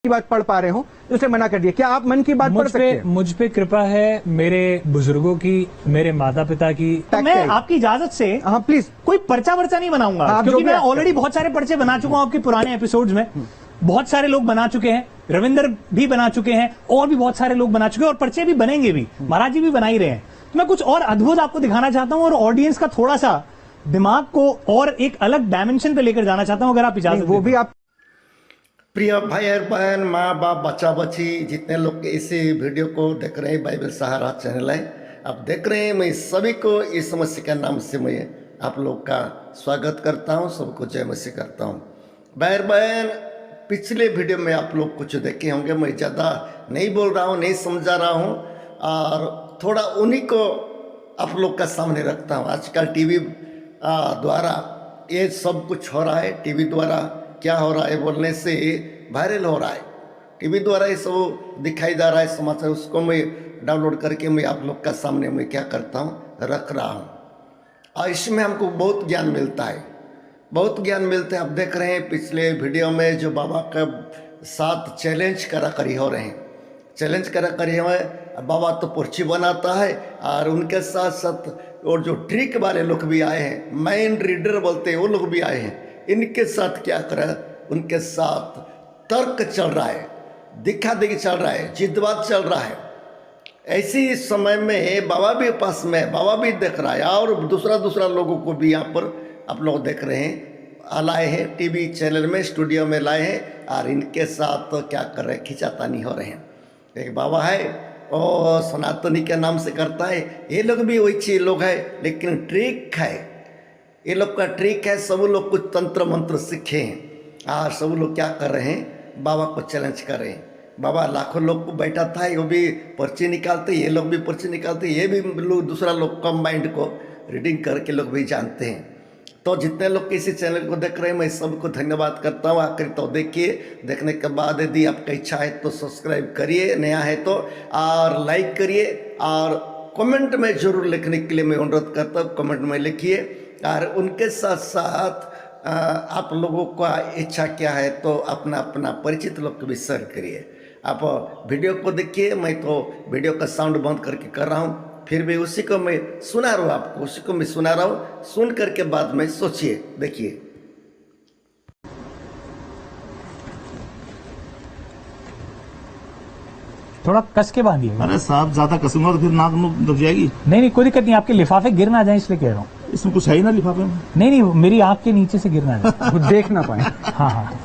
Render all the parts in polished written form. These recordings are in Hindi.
की बात पढ़ पा रहे हो तो उसे मना कर दिया। क्या आप मन की बात पढ़ सकते हैं? मुझ पे कृपा है मेरे बुजुर्गों की, मेरे माता पिता की। तो मैं आपकी इजाजत से हाँ प्लीज कोई पर्चा वर्चा नहीं बनाऊंगा, क्योंकि मैं ऑलरेडी बहुत सारे पर्चे बना चुका हूं आपके पुराने एपिसोड्स में। बहुत सारे लोग बना चुके हैं, रविंदर भी बना चुके हैं, और भी बहुत सारे लोग बना चुके हैं, और पर्चे भी बनेंगे भी, महाराज जी भी बना ही रहे हैं। तो मैं कुछ और अद्भुत आपको दिखाना चाहता हूं और ऑडियंस का थोड़ा सा दिमाग को और एक अलग डायमेंशन पे लेकर जाना चाहता हूं, अगर आप इजाजत वो भी आप। प्रिय भाई और बहन, माँ बाप, बच्चा बच्ची, जितने लोग इसी वीडियो को देख रहे हैं, बाइबल सहारा चैनल है, आप देख रहे हैं, मैं सभी को इस मसीह के नाम से मैं आप लोग का स्वागत करता हूं, सबको जय मसीह करता हूं। भाई और बहन, पिछले वीडियो में आप लोग कुछ देखे होंगे, मैं ज़्यादा नहीं बोल रहा हूं, नहीं समझा रहा हूं, और थोड़ा उन्हीं को आप लोग का सामने रखता हूं। आजकल टीवी द्वारा ये सब कुछ हो रहा है, टीवी द्वारा क्या हो रहा है बोलने से वायरल हो रहा है, टीवी द्वारा ये सब दिखाई जा रहा है समाचार, उसको मैं डाउनलोड करके मैं आप लोग का सामने मैं क्या करता हूँ, रख रहा हूँ, और इसमें हमको बहुत ज्ञान मिलता है, बहुत ज्ञान मिलता है। आप देख रहे हैं पिछले वीडियो में जो बाबा का साथ चैलेंज करा करी हो रहे हैं, चैलेंज करा करी हुए, बाबा तो पर्ची बनाता है, और उनके साथ साथ और जो ट्रिक वाले लोग भी आए हैं, माइंड रीडर बोलते हैं, वो लोग भी आए हैं। इनके साथ क्या करा, उनके साथ तर्क चल रहा है, दिखा देखी चल रहा है, जिद्दबाद चल रहा है। ऐसी समय में बाबा भी पास में, बाबा भी देख रहा है, और दूसरा लोगों को भी यहाँ पर आप लोग देख रहे हैं, लाए हैं टीवी चैनल में, स्टूडियो में लाए हैं, और इनके साथ तो क्या कर रहे हैं, खिंचातानी हो रहे हैं। एक बाबा है और सनातनी के नाम से करता है, ये लोग भी वही लोग हैं, लेकिन ट्रिक है, ये लोग का ट्रिक है। सब लोग कुछ तंत्र मंत्र सीखे हैं, और सब लोग क्या कर रहे हैं, बाबा को चैलेंज कर रहे हैं। बाबा लाखों लोग को बैठा था, वो भी पर्ची निकालते, ये लोग भी पर्ची निकालते, ये भी लोग दूसरा लोग कम माइंड को रीडिंग करके लोग भी जानते हैं। तो जितने लोग किसी चैनल को देख रहे हैं, मैं सबको धन्यवाद करता हूँ। आखिर तो देखिए, देखने के बाद यदि आपका इच्छा है तो सब्सक्राइब करिए, नया है तो, और लाइक करिए, और कमेंट में जरूर लिखने के लिए मैं अनुरोध करता हूँ, कमेंट में लिखिए। और उनके साथ साथ आप लोगों का इच्छा क्या है तो अपना अपना परिचित लोग को भी शेयर करिए। आप वीडियो को देखिए, मैं तो वीडियो का साउंड बंद करके कर रहा हूँ, फिर भी उसी को मैं सुना रहा हूँ, आपको उसी को मैं सुना रहा हूँ। सुन करके बाद में सोचिए, देखिए। थोड़ा कस के बांधिए। अरे साहब, ज्यादा कसूंगा तो फिर नाक में दुख जाएगी। नहीं, कोई दिक्कत नहीं, आपके लिफाफे गिर ना जाए इसलिए कह रहा हूँ। इसमें कुछ है ही ना लिफाफे में। नहीं, मेरी आंख के नीचे से गिर ना जाए, वो देख ना पाए। हाँ।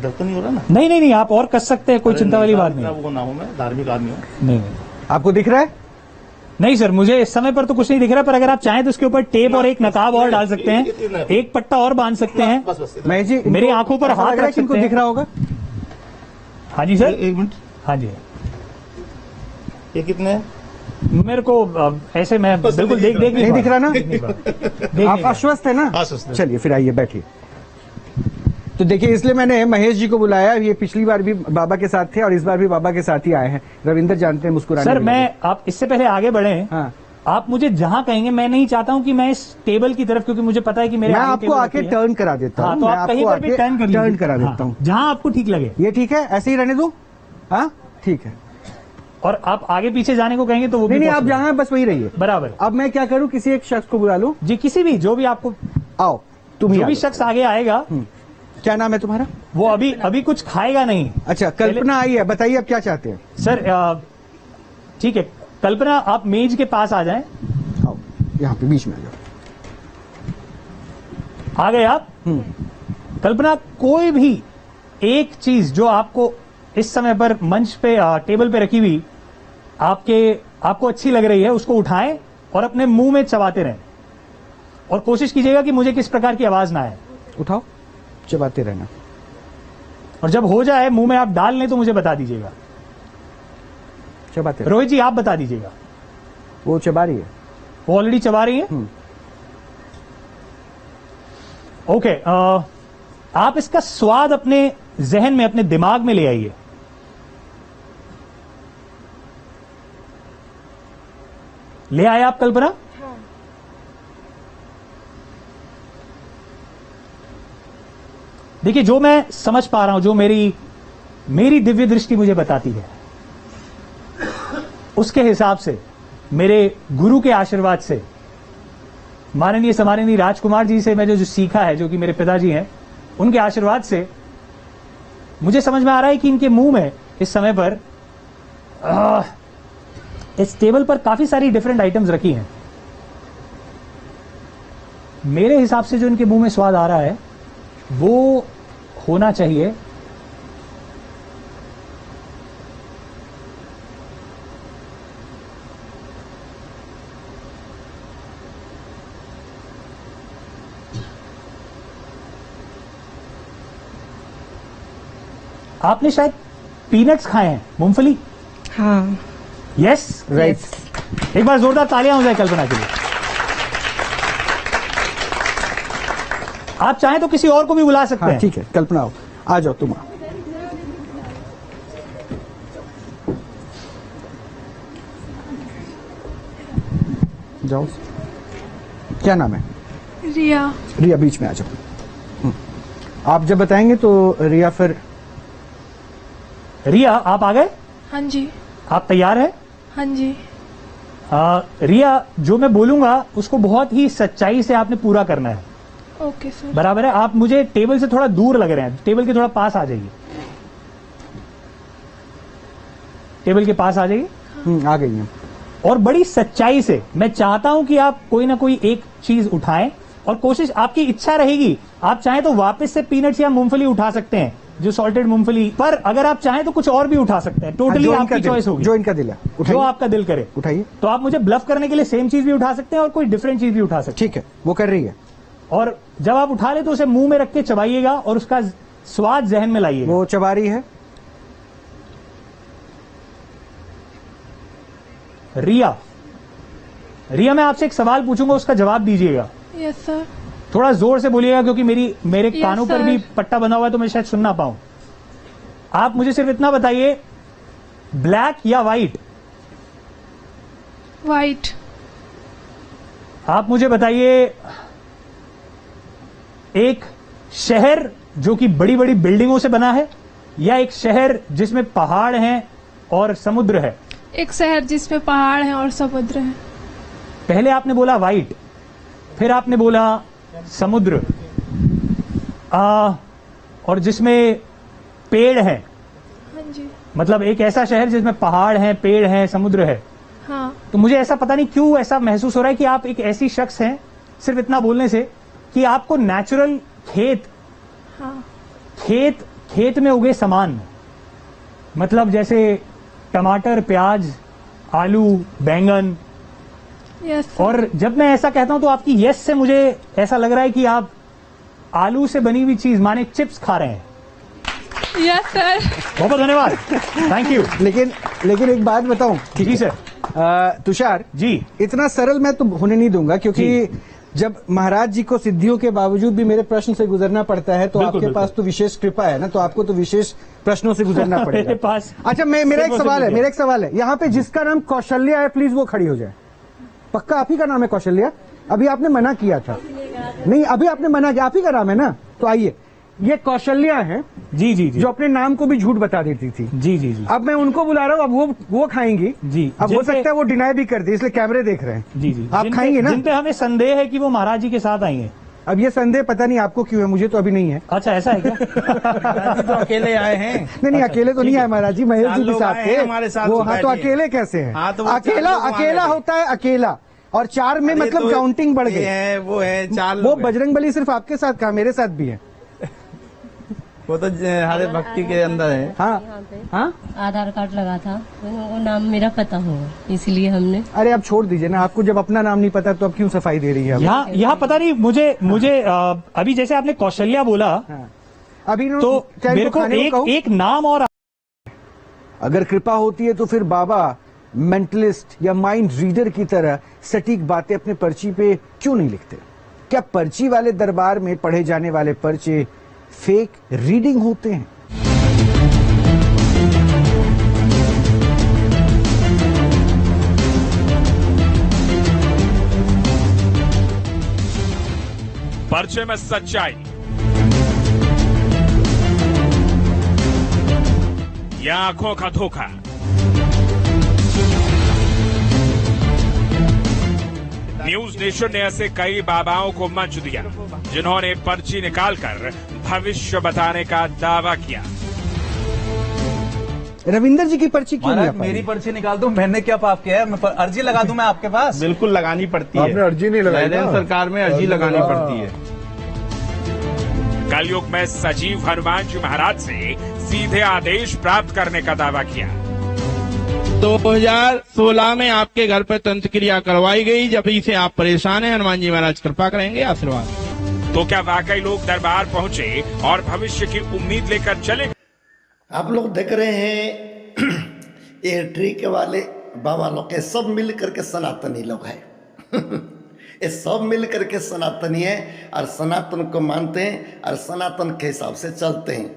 दर्द तो नहीं हो रहा ना? नहीं, आप और कस सकते हैं, कोई चिंता वाली बात नहीं। वो ना हो, मैं धार्मिक आदमी हूँ। नहीं, आपको दिख रहा है? नहीं सर, मुझे इस समय पर तो कुछ नहीं दिख रहा, पर अगर आप चाहें तो उसके ऊपर टेप और एक नकाब और डाल सकते हैं, एक पट्टा और बांध सकते हैं। बस महेश जी, मेरी आंखों पर हाथ रख इनको दिख रहा होगा। हाँ जी सर, एक मिनट। हाँ जी। ये कितने हैं? मेरे को ऐसे मैं बिल्कुल देख नहीं दिख रहा ना? देख आप आश्वस्त है ना? आश्वस्त है। चलिए फिर आइए, बैठिए। तो देखिए, इसलिए मैंने महेश जी को बुलाया। ये पिछली बार भी बाबा के साथ थे और इस बार भी बाबा के साथ ही आए हैं। रविंदर जानते हैं मुस्कुराने। सर मैं, आप इससे पहले आगे बढ़े, हाँ, आप मुझे जहां कहेंगे, मैं नहीं चाहता हूं कि मैं इस टेबल की तरफ, क्योंकि मुझे पता है कि मेरे मैं आपको आके टर्न करा देता हूँ। हाँ, तो आप कहीं पर भी टर्न करा देता हूँ, जहां आपको ठीक लगे। ये ठीक है, ऐसे ही रहने दो। हाँ ठीक है। और आप आगे पीछे जाने को कहेंगे तो वो भी नहीं, आप possible है। जहाँ बस वही रहिए। बराबर। अब मैं क्या करूँ, किसी एक शख्स को बुला लूँ? जी, किसी भी, जो भी आपको, आओ तुम ही जो भी आ जाओ। शख्स आगे आएगा। क्या नाम है तुम्हारा? वो अभी कुछ खाएगा नहीं। अच्छा, कल्पना आई है, बताइए आप क्या चाहते हैं? सर ठीक है, कल्पना आप मेज के पास आ जाएं। आओ यहाँ पे बीच में आ जाओ। आ गए आप? कल्पना, कोई भी एक चीज जो आपको इस समय पर मंच पे, टेबल पे रखी हुई आपको अच्छी लग रही है, उसको उठाएं और अपने मुंह में चबाते रहें, और कोशिश कीजिएगा कि मुझे किस प्रकार की आवाज ना आए। उठाओ, चबाते रहना, और जब हो जाए मुंह में आप डाल लें तो मुझे बता दीजिएगा। चबाते। रोहित जी, आप बता दीजिएगा। वो चबा रही है, वो ऑलरेडी चबा रही है। ओके, आप इसका स्वाद अपने जहन में, अपने दिमाग में ले आइए। ले आए आप कल्पना? देखिए, जो मैं समझ पा रहा हूं, जो मेरी दिव्य दृष्टि मुझे बताती है, उसके हिसाब से, मेरे गुरु के आशीर्वाद से, माननीय सम्माननीय राजकुमार जी से मैंने जो सीखा है, जो कि मेरे पिताजी हैं, उनके आशीर्वाद से मुझे समझ में आ रहा है कि इनके मुंह में इस समय पर इस टेबल पर काफी सारी डिफरेंट आइटम्स रखी हैं। मेरे हिसाब से जो इनके मुंह में स्वाद आ रहा है वो होना चाहिए आपने शायद पीनट्स खाए हैं, मूंगफली। हाँ। Yes, right. एक बार जोरदार तालियां हो जाए कल्पना के लिए। आप चाहें तो किसी और को भी बुला सकते हैं। ठीक है, कल्पना आओ, आ जाओ तुम। जाओ, क्या नाम है? रिया। रिया, बीच में आ जाओ। आप जब बताएंगे तो रिया फिर। रिया, आप आ गए? हाँ जी। आप तैयार हैं? हाँ जी। रिया, जो मैं बोलूंगा उसको बहुत ही सच्चाई से आपने पूरा करना है। Okay sir. बराबर है? आप मुझे टेबल से थोड़ा दूर लग रहे हैं, टेबल के थोड़ा पास आ जाइए। टेबल के पास आ जाइए। आ गई हैं। और बड़ी सच्चाई से मैं चाहता हूं कि आप कोई ना कोई एक चीज उठाएं, और कोशिश, आपकी इच्छा रहेगी, आप चाहें तो वापस से पीनट्स या मूंगफली उठा सकते हैं, जो सॉल्टेड मूंगफली, पर अगर आप चाहें तो कुछ और भी उठा सकते हैं। टोटली आपकी चॉइस होगी, जो इनका दिल है, जो आपका दिल करे उठाइए। तो आप मुझे ब्लफ करने के लिए सेम चीज भी उठा सकते हैं और कोई डिफरेंट चीज भी उठा सकते हैं। ठीक है, वो कर रही है। और जब आप उठा ले तो उसे मुंह में रख के चबाइएगा और उसका स्वाद जहन में लाइएगा। वो चबा रही है। रिया, मैं आपसे एक सवाल पूछूंगा, उसका जवाब दीजिएगा। Yes sir. थोड़ा जोर से बोलिएगा क्योंकि मेरे Yes, कानों पर sir. भी पट्टा बंधा हुआ है तो मैं शायद सुन ना पाऊं। आप मुझे सिर्फ इतना बताइए, ब्लैक या व्हाइट? वाइट। आप मुझे बताइए, एक शहर जो कि बड़ी बड़ी बिल्डिंगों से बना है, या एक शहर जिसमें पहाड़ हैं और समुद्र है? एक शहर जिसमें पहाड़ है और समुद्र है। पहले आपने बोला व्हाइट, फिर आपने बोला समुद्र, और जिसमें पेड़ है। हाँ जी। मतलब एक ऐसा शहर जिसमें पहाड़ हैं, पेड़ हैं, समुद्र है। हाँ। तो मुझे ऐसा पता नहीं क्यों ऐसा महसूस हो रहा है कि आप एक ऐसी शख्स हैं, सिर्फ इतना बोलने से, कि आपको नेचुरल हाँ। खेत में उगे सामान, मतलब जैसे टमाटर, प्याज, आलू, बैंगन। Yes sir. और जब मैं ऐसा कहता हूं तो आपकी यस से मुझे ऐसा लग रहा है कि आप आलू से बनी हुई चीज माने चिप्स खा रहे हैं। Yes sir. बहुत बहुत धन्यवाद, थैंक यू। लेकिन एक बात बताऊं? जी सर। तुषार जी, इतना सरल मैं तो होने नहीं दूंगा, क्योंकि जब महाराज जी को सिद्धियों के बावजूद भी मेरे प्रश्न से गुजरना पड़ता है, तो बिल्कुल, आपके पास तो विशेष कृपा है ना, तो आपको तो विशेष प्रश्नों से गुजरना पड़ेगा। मेरे पास अच्छा, मेरा एक सवाल है, यहाँ पे जिसका नाम कौशल्या है, प्लीज वो खड़ी हो जाए। पक्का आप ही का नाम है कौशल्या? अभी आपने मना किया था। नहीं, अभी आपने मना किया, आप ही का नाम है ना? तो आइए, ये कौशल्या है जी जी जी, जो अपने नाम को भी झूठ बता देती थी। जी जी जी, अब मैं उनको बुला रहा हूँ, अब वो खाएंगी जी। अब हो सकता है वो डिनाई भी कर दे, इसलिए कैमरे देख रहे हैं। जी जी, आप खाएंगे ना? जिन पे हमें संदेह है कि वो महाराज जी के साथ आएंगे। अब ये संदेह पता नहीं आपको क्यों है, मुझे तो अभी नहीं है। अच्छा, ऐसा है क्या? तो अकेले आए हैं। नहीं, अकेले तो नहीं आए महाराज जी, महेश जी के साथ थे हमारे साथ। वो। हाँ, तो अकेले कैसे हैं? हाँ, तो वो अकेला होता है अकेला, और 4 में मतलब काउंटिंग बढ़ गई। वो है 4 वो बजरंगबली सिर्फ आपके साथ कहा, मेरे साथ भी है। वो तो हरे भक्ति के अंदर है। हाँ, आधार कार्ड लगा था, वो नाम मेरा पता होगा, इसलिए हमने। अरे अब छोड़ दीजिए ना, आपको जब अपना नाम नहीं पता तो अब क्यों सफाई दे रही है? यहाँ पता नहीं, मुझे अभी जैसे आपने कौशल्या बोला, अभी तो मेरे को एक नाम और। अगर कृपा होती है तो फिर बाबा मेंटलिस्ट या माइंड रीडर की तरह सटीक बातें अपने पर्ची पे क्यों नहीं लिखते? क्या पर्ची वाले दरबार में पढ़े जाने वाले पर्चे फेक रीडिंग होते हैं? पर्चे में सच्चाई, या आंखों का धोखा। न्यूज नेशन ने ऐसे कई बाबाओं को मंच दिया जिन्होंने पर्ची निकालकर भविष्य बताने का दावा किया। रविंदर जी की पर्ची क्यों नहीं? मेरी पर्ची निकाल दो, मैंने क्या पाप किया है? अर्जी लगा दूं मैं आपके पास? बिल्कुल लगानी पड़ती है। आपने अर्जी नहीं लगाई ना? सरकार में अर्जी लगानी पड़ती है। कलयुग में सजीव हनुमान जी महाराज से सीधे आदेश प्राप्त करने का दावा किया। 2016 में आपके घर पर तंत्र क्रिया करवाई गई, जब से आप परेशान हैं, हनुमान जी महाराज कृपा करेंगे, आशीर्वाद। तो क्या वाकई लोग दरबार पहुंचे और भविष्य की उम्मीद लेकर चले? आप लोग देख रहे हैं ये ट्रिक वाले बाबा लोग के सब मिल करके सनातनी लोग हैं। ये सब मिल करके सनातनी है और सनातन को मानते हैं और सनातन के हिसाब से चलते हैं।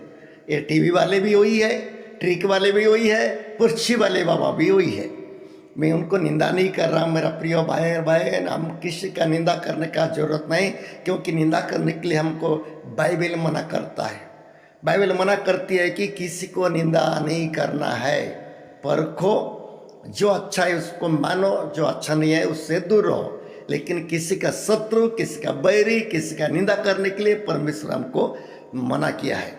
ये टीवी वाले भी वही है, ट्रिक वाले भी वही है, पर्ची वाले बाबा भी वही है। मैं उनको निंदा नहीं कर रहा, मेरा प्रिय भाई बहन, हम किसी का निंदा करने का जरूरत नहीं, क्योंकि निंदा करने के लिए हमको बाइबल मना करता है। बाइबल मना करती है कि किसी को निंदा नहीं करना है, परखो, जो अच्छा है उसको मानो, जो अच्छा नहीं है उससे दूर रहो। लेकिन किसी का शत्रु, किसी का बैरी, किसी का निंदा करने के लिए परमेश्वर हमको मना किया है।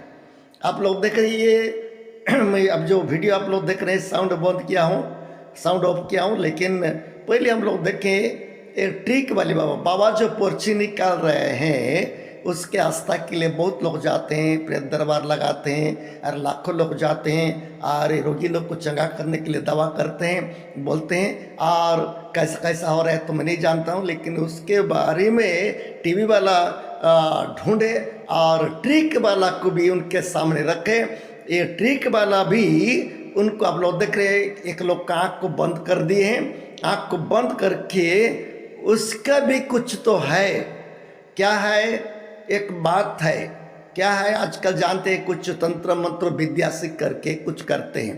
आप लोग देख रहे ये मैं अब जो वीडियो आप लोग देख रहे हैं, साउंड बंद किया हूँ, साउंड ऑफ किया हूँ, लेकिन पहले हम लोग देखें एक ट्रिक वाले बाबा जो पर्ची निकाल रहे हैं, उसके आस्था के लिए बहुत लोग जाते हैं, प्रेत दरबार लगाते हैं और लाखों लोग जाते हैं और रोगी लोग को चंगा करने के लिए दवा करते हैं, बोलते हैं। और कैसा कैसा हो रहा है तो मैं नहीं जानता हूँ, लेकिन उसके बारे में टीवी वाला ढूंढे और ट्रिक वाला को भी उनके सामने रखे। ये ट्रिक वाला भी उनको आप लोग देख रहे हैं, एक लोग का आँख को बंद कर दिए हैं, आँख को बंद करके उसका भी कुछ तो है। क्या है? एक बात है, क्या है? आजकल जानते हैं कुछ तंत्र मंत्र विद्या सीख करके कुछ करते हैं,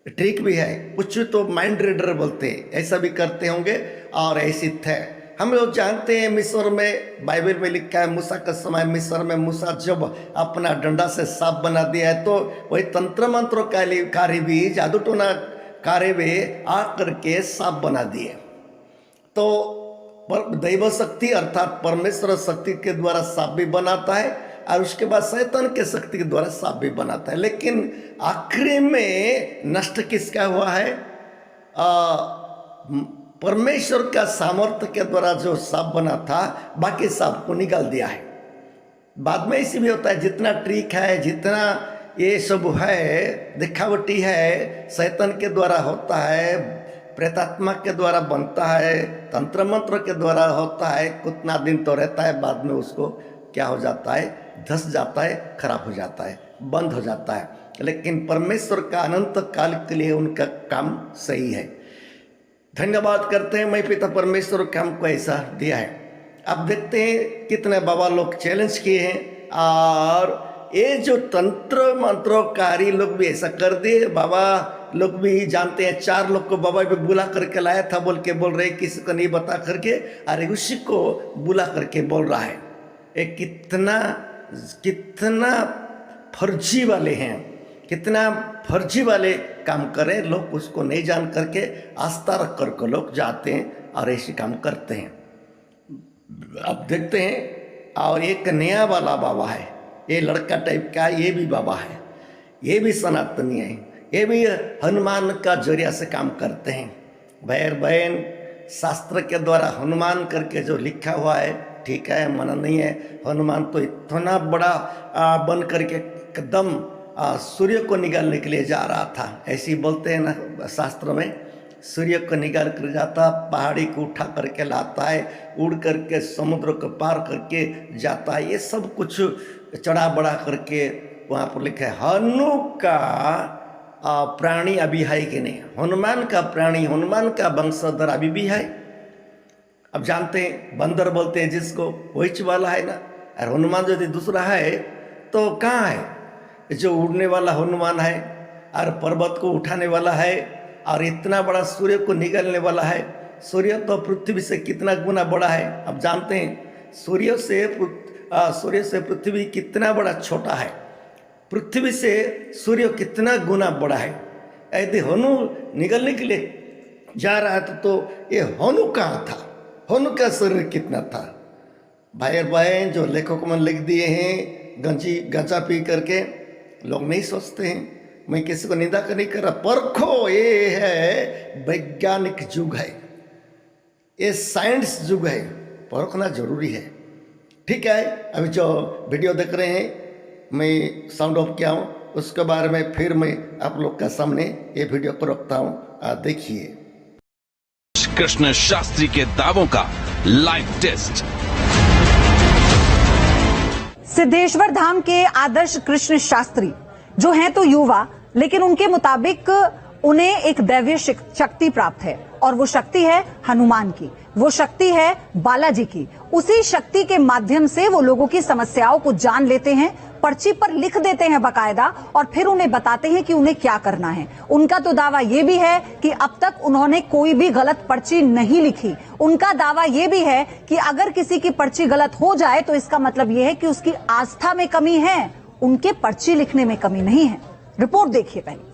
ट्रिक भी है, कुछ तो माइंड रीडर बोलते हैं, ऐसा भी करते होंगे और ऐसी थे। हम लोग जानते हैं मिस्र में बाइबल में लिखा है, मूसा का समय मिस्र में मूसा जब अपना डंडा से सांप बना दिया है, तो वही तंत्र मंत्रों कार्य भी, जादू टोना कार्य भी आ करके सांप बना दिए। तो दैव शक्ति अर्थात परमेश्वर शक्ति के द्वारा सांप भी बनाता है और उसके बाद शैतान के शक्ति के द्वारा सांप भी बनाता है। लेकिन आखिरी में नष्ट किसका हुआ है? परमेश्वर का सामर्थ्य के द्वारा जो सांप बना था, बाकी सांप को निकाल दिया है। बाद में ऐसी भी होता है, जितना ट्रिक है, जितना ये सब है, दिखावटी है, शैतान के द्वारा होता है, प्रेतात्मा के द्वारा बनता है, तंत्र मंत्र के द्वारा होता है, कितना दिन तो रहता है, बाद में उसको क्या हो जाता है? धस जाता है, खराब हो जाता है, बंद हो जाता है। लेकिन परमेश्वर का अनंत काल के लिए उनका काम सही है। धन्यवाद करते हैं, मैं पिता परमेश्वर का हमको ऐसा दिया है। अब देखते हैं कितने बाबा लोग चैलेंज किए हैं और ये जो तंत्र मंत्रोकारी लोग भी ऐसा कर दिए। बाबा लोग भी जानते हैं, 4 लोग को बाबा भी बुला करके लाया था, बोल रहे किसी को नहीं बता करके, अरे उसी को बुला करके बोल रहा है। ये कितना फर्जी वाले हैं, कितना फर्जी वाले काम करें लोग, उसको नहीं जान करके आस्था रख करके लोग जाते हैं और ऐसे काम करते हैं। अब देखते हैं, और एक नया वाला बाबा है, ये लड़का टाइप का, ये भी बाबा है, ये भी सनातनी है, ये भी हनुमान का जरिया से काम करते हैं। भाई बहन, शास्त्र के द्वारा हनुमान करके जो लिखा हुआ है, ठीक है, मना नहीं है। हनुमान तो इतना बड़ा बन करके एकदम सूर्य को निकालने के लिए जा रहा था, ऐसे ही बोलते हैं ना शास्त्र में, सूर्य को निकाल कर जाता, पहाड़ी को उठा करके लाता है, उड़ करके समुद्र को पार करके जाता है। ये सब कुछ चढ़ा बढ़ा करके वहाँ पर लिखा है। हनु का प्राणी अभी है कि नहीं? हनुमान का प्राणी, हनुमान का वंशधर अभी भी है। अब जानते हैं, बंदर बोलते हैं जिसको, वही वाला है ना। और हनुमान यदि दूसरा है तो कहाँ है? जो उड़ने वाला हनुमान है और पर्वत को उठाने वाला है और इतना बड़ा सूर्य को निकालने वाला है। सूर्य तो पृथ्वी से कितना गुना बड़ा है। अब जानते हैं सूर्य से पृथ्वी कितना बड़ा छोटा है। पृथ्वी से सूर्य कितना गुना बड़ा है। यदि हनु निकलने के लिए जा रहा था तो ये हनु कहाँ था, हनु का शरीर कितना था। भाई और बहन जो लेखकों में लिख दिए हैं गंजा पी करके, लोग नहीं सोचते हैं। मैं किसी को निंदा नहीं कर रहा, परखो, ये है वैज्ञानिक युग है, ये साइंस युग है, परखना जरूरी है। ठीक है, अभी जो वीडियो देख रहे हैं मैं साउंड ऑफ किया हूँ, उसके बारे में फिर मैं आप लोग के सामने ये वीडियो को रखता हूँ, देखिए। कृष्ण शास्त्री के दावों का लाइव टेस्ट। सिद्धेश्वर धाम के आदर्श कृष्ण शास्त्री जो हैं तो युवा, लेकिन उनके मुताबिक उन्हें एक दैवीय शक्ति प्राप्त है और वो शक्ति है हनुमान की, वो शक्ति है बालाजी की। उसी शक्ति के माध्यम से वो लोगों की समस्याओं को जान लेते हैं, पर्ची पर लिख देते हैं बकायदा और फिर उन्हें बताते हैं कि उन्हें क्या करना है। उनका तो दावा ये भी है कि अब तक उन्होंने कोई भी गलत पर्ची नहीं लिखी। उनका दावा ये भी है कि अगर किसी की पर्ची गलत हो जाए तो इसका मतलब ये है कि उसकी आस्था में कमी है, उनके पर्ची लिखने में कमी नहीं है। रिपोर्ट देखिए पहले।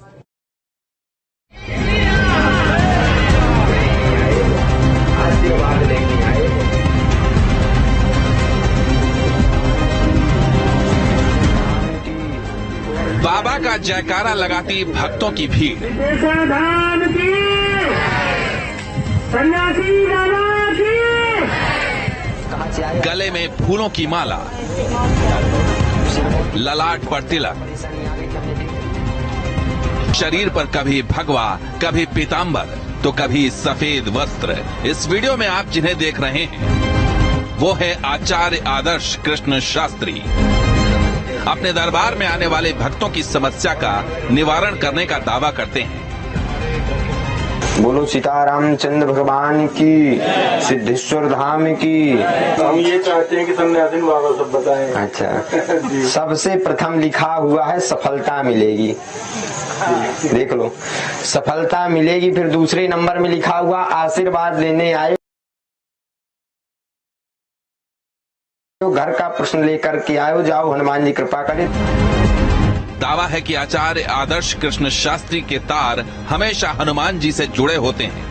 बाबा का जयकारा लगाती भक्तों की भीड़। गले में फूलों की माला, ललाट पर तिलक, शरीर पर कभी भगवा, कभी पीतांबर तो कभी सफेद वस्त्र। इस वीडियो में आप जिन्हें देख रहे हैं वो है आचार्य आदर्श कृष्ण शास्त्री। अपने दरबार में आने वाले भक्तों की समस्या का निवारण करने का दावा करते हैं। बोलो सीतारामचंद्र भगवान की, सिद्धेश्वर धाम की। हम ये चाहते हैं कि सन्यासी बाबा सब बताएं। अच्छा, सबसे प्रथम लिखा हुआ है सफलता मिलेगी, देख लो, सफलता मिलेगी। फिर दूसरे नंबर में लिखा हुआ आशीर्वाद लेने आए, घर का प्रश्न लेकर के आयो, जाओ हनुमान जी कृपा करें। दावा है कि आचार्य आदर्श कृष्ण शास्त्री के तार हमेशा हनुमान जी से जुड़े होते हैं।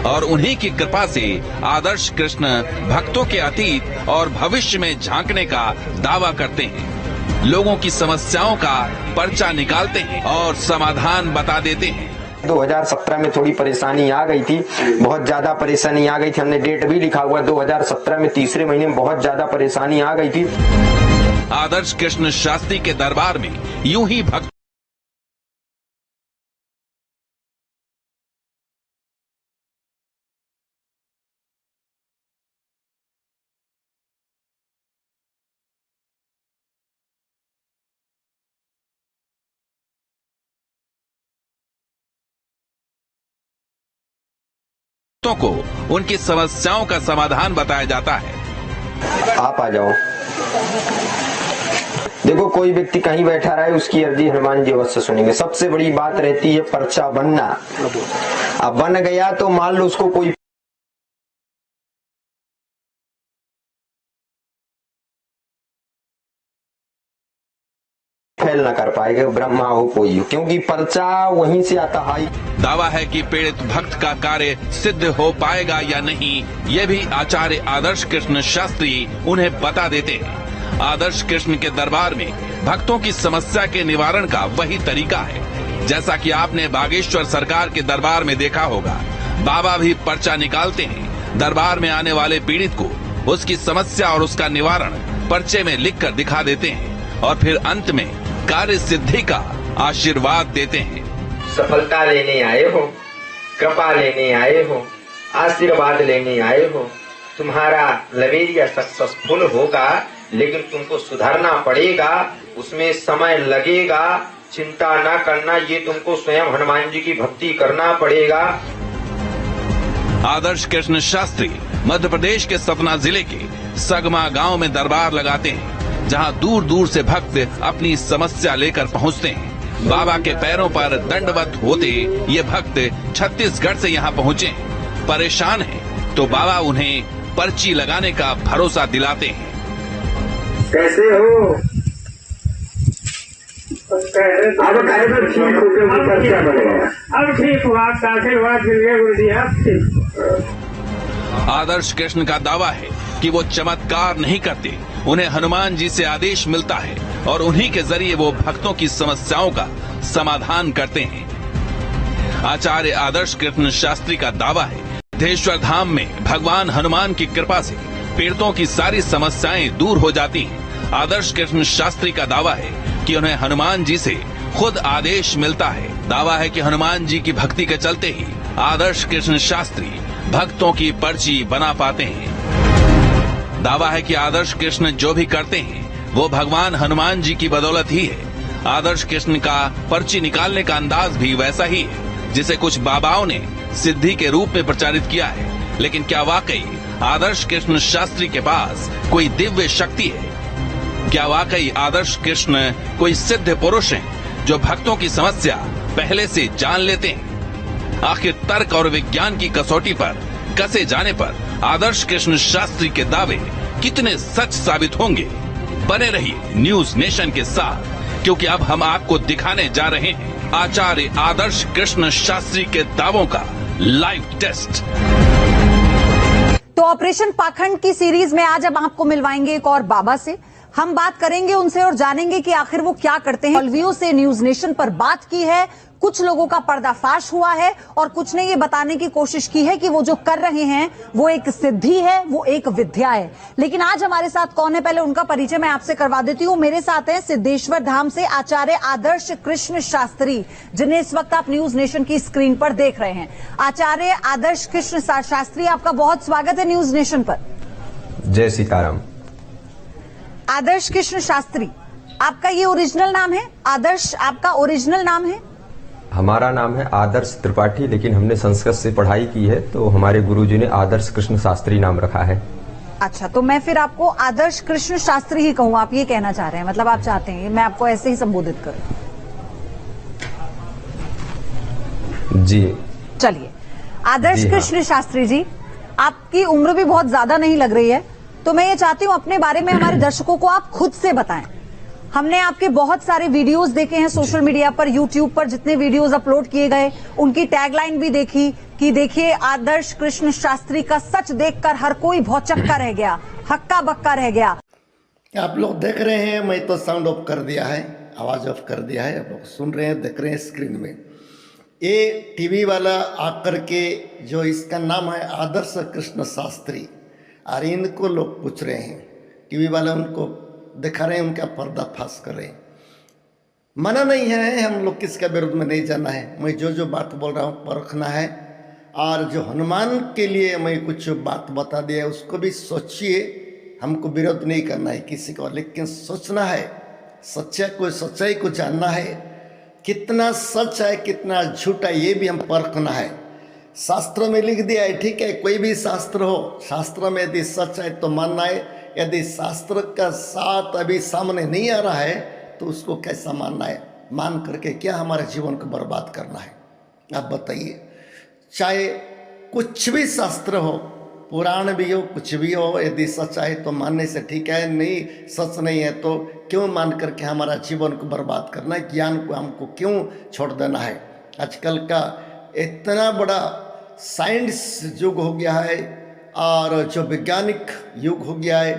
और उन्हीं की कृपा से आदर्श कृष्ण भक्तों के अतीत और भविष्य में झांकने का दावा करते हैं, लोगों की समस्याओं का पर्चा निकालते हैं और समाधान बता देते हैं। 2017 में थोड़ी परेशानी आ गई थी, बहुत ज्यादा परेशानी आ गई थी। हमने डेट भी लिखा हुआ 2017 में तीसरे महीने में बहुत ज्यादा परेशानी आ गई थी। आदर्श कृष्ण शास्त्री के दरबार में यूं ही भक्त को उनकी समस्याओं का समाधान बताया जाता है। आप आ जाओ। देखो, कोई व्यक्ति कहीं बैठा रहे, उसकी अर्जी हनुमान जी अवश्य सुनेंगे। सबसे बड़ी बात रहती है पर्चा बनना। अब बन गया तो मान लो उसको कोई फेल न कर पाएगा, ब्रह्मा हो कोई, क्योंकि पर्चा वहीं से आता है। दावा है कि पीड़ित भक्त का कार्य सिद्ध हो पाएगा या नहीं, ये भी आचार्य आदर्श कृष्ण शास्त्री उन्हें बता देते हैं। आदर्श कृष्ण के दरबार में भक्तों की समस्या के निवारण का वही तरीका है जैसा कि आपने बागेश्वर सरकार के दरबार में देखा होगा। बाबा भी पर्चा निकालते हैं, दरबार में आने वाले पीड़ित को उसकी समस्या और उसका निवारण पर्चे में लिखकर दिखा देते हैं और फिर अंत में कार्य सिद्धि का आशीर्वाद देते हैं। सफलता लेने आए हो, कृपा लेने आए हो, आशीर्वाद लेने आए हो। तुम्हारा लवेरिया सक्सेसफुल होगा, लेकिन तुमको सुधरना पड़ेगा, उसमें समय लगेगा। चिंता न करना, ये तुमको स्वयं हनुमान जी की भक्ति करना पड़ेगा। आदर्श कृष्ण शास्त्री मध्य प्रदेश के सतना जिले के सगमा गांव में दरबार लगाते हैं, जहां दूर दूर से भक्त अपनी समस्या लेकर पहुंचते हैं। बाबा के पैरों पर दंडवत होते ये भक्त छत्तीसगढ़ से यहां पहुंचे, परेशान हैं, तो बाबा उन्हें पर्ची लगाने का भरोसा दिलाते हैं। कैसे हो? अब ठीक हुआ, आशीर्वाद मिल गया गुरु जी आपसे। आदर्श कृष्ण का दावा है कि वो चमत्कार नहीं करते, उन्हें हनुमान जी से आदेश मिलता है और उन्हीं के जरिए वो भक्तों की समस्याओं का समाधान करते हैं। आचार्य आदर्श कृष्ण शास्त्री का दावा है सिद्धेश्वर धाम में भगवान हनुमान की कृपा से पीड़ितों की सारी समस्याएं दूर हो जाती हैं। आदर्श कृष्ण शास्त्री का दावा है कि उन्हें हनुमान जी से खुद आदेश मिलता है। दावा है कि हनुमान जी की भक्ति के चलते ही आदर्श कृष्ण शास्त्री भक्तों की पर्ची बना पाते हैं। दावा है कि आदर्श कृष्ण जो भी करते हैं वो भगवान हनुमान जी की बदौलत ही है। आदर्श कृष्ण का पर्ची निकालने का अंदाज भी वैसा ही है जिसे कुछ बाबाओं ने सिद्धि के रूप में प्रचारित किया है। लेकिन क्या वाकई आदर्श कृष्ण शास्त्री के पास कोई दिव्य शक्ति है? क्या वाकई आदर्श कृष्ण कोई सिद्ध पुरुष हैं जो भक्तों की समस्या पहले से जान लेते हैं? आखिर तर्क और विज्ञान की कसौटी पर कसे जाने पर आदर्श कृष्ण शास्त्री के दावे कितने सच साबित होंगे? बने रहिए न्यूज नेशन के साथ, क्योंकि अब हम आपको दिखाने जा रहे हैं आचार्य आदर्श कृष्ण शास्त्री के दावों का लाइव टेस्ट। तो ऑपरेशन पाखंड की सीरीज में आज अब आपको मिलवाएंगे एक और बाबा से। हम बात करेंगे उनसे और जानेंगे कि आखिर वो क्या करते हैं। मौलवियों से न्यूज नेशन पर बात की है, कुछ लोगों का पर्दाफाश हुआ है और कुछ ने ये बताने की कोशिश की है कि वो जो कर रहे हैं वो एक सिद्धि है, वो एक विद्या है। लेकिन आज हमारे साथ कौन है, पहले उनका परिचय मैं आपसे करवा देती हूँ। मेरे साथ हैं सिद्धेश्वर धाम से आचार्य आदर्श कृष्ण शास्त्री, जिन्हें इस वक्त आप न्यूज नेशन की स्क्रीन पर देख रहे हैं। आचार्य आदर्श कृष्ण शास्त्री, आपका बहुत स्वागत है न्यूज नेशन पर। जय सीताराम। आदर्श कृष्ण शास्त्री, आपका ये ओरिजिनल नाम है? आदर्श आपका ओरिजिनल नाम है? हमारा नाम है आदर्श त्रिपाठी, लेकिन हमने संस्कृत से पढ़ाई की है तो हमारे गुरुजी ने आदर्श कृष्ण शास्त्री नाम रखा है। अच्छा, तो मैं फिर आपको आदर्श कृष्ण शास्त्री ही कहूँ, आप ये कहना चाह रहे हैं? मतलब आप चाहते हैं मैं आपको ऐसे ही संबोधित करूं? जी चलिए, आदर्श जी कृष्ण शास्त्री जी, आपकी उम्र भी बहुत ज्यादा नहीं लग रही है, तो मैं ये चाहती हूँ अपने बारे में हमारे दर्शकों को आप खुद से बताएं। हमने आपके बहुत सारे वीडियोस देखे हैं सोशल मीडिया पर, यूट्यूब पर जितने वीडियोस अपलोड किए गए, उनकी टैगलाइन भी देखी कि देखिए आदर्श कृष्ण शास्त्री का सच देखकर हर कोई भौचक्का रह गया, हक्का बक्का रह गया। आप लोग देख रहे हैं, मैं तो साउंड ऑफ कर दिया है, आवाज ऑफ कर दिया है, आप लोग सुन रहे हैं, देख रहे हैं स्क्रीन में। ये टीवी वाला आकर के जो इसका नाम है आदर्श कृष्ण शास्त्री, और इनको लोग पूछ रहे हैं, टीवी वाला उनको दिखा रहे हैं, उनका पर्दाफाश कर रहे हैं। मना नहीं है, हम लोग किसका विरोध में नहीं जाना है। मैं जो जो बात बोल रहा हूँ परखना है, और जो हनुमान के लिए मैं कुछ बात बता दिया उसको भी सोचिए। हमको विरोध नहीं करना है किसी को, लेकिन सोचना है, सच्चाई को जानना है, कितना सच है कितना झूठ है ये भी हम परखना है। शास्त्र में लिख दिया है, ठीक है, कोई भी शास्त्र हो, शास्त्र में यदि सच है तो मानना है, यदि शास्त्र का साथ अभी सामने नहीं आ रहा है तो उसको कैसा मानना है? मान करके क्या हमारे जीवन को बर्बाद करना है? आप बताइए। चाहे कुछ भी शास्त्र हो, पुराण भी हो, कुछ भी हो, यदि सच है तो मानने से ठीक है, नहीं सच नहीं है तो क्यों मान करके हमारा जीवन को बर्बाद करना है? ज्ञान को हमको क्यों छोड़ देना है? आजकल का इतना बड़ा साइंस युग हो गया है और जो वैज्ञानिक युग हो गया है,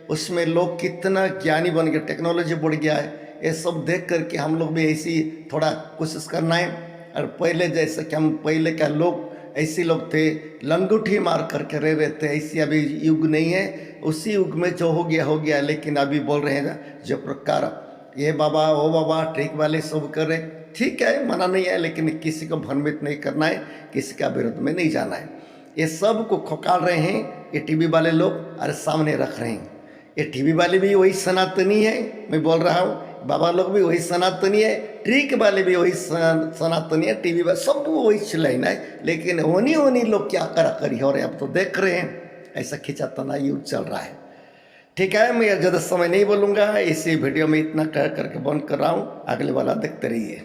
उसमें लोग कितना ज्ञानी बन गए, टेक्नोलॉजी बढ़ गया है। ये सब देख करके हम लोग भी ऐसी थोड़ा कोशिश करना है। और पहले जैसे कि हम पहले का लोग ऐसे लोग थे, लंगूठी मार करके रह रहे थे, ऐसी अभी युग नहीं है। उसी युग में जो हो गया, लेकिन अभी बोल रहे हैं जो प्रकार ये बाबा वो बाबा ठीक वाले सब कर रहे, ठीक है, मना नहीं है, लेकिन किसी को भ्रमित नहीं करना है, किसी का विरोध में नहीं जाना है। ये सब को खोकाल रहे हैं ये टीवी वाले लोग, और सामने रख रहे हैं। ये टीवी वाले भी वही सनातनी है, मैं बोल रहा हूँ, बाबा लोग भी वही सनातनी है, ट्रिक वाले भी वही सनातनी है, टीवी वाले सब वही चलाना है। लेकिन होनी लोग क्या करी हो रहे हैं, अब तो देख रहे हैं, ऐसा खिंचातना युग चल रहा है। ठीक है, मैं ज़्यादा समय नहीं बोलूँगा, इसी वीडियो में इतना कह करके बंद कर रहा हूँ। अगले वाला देखते रहिए।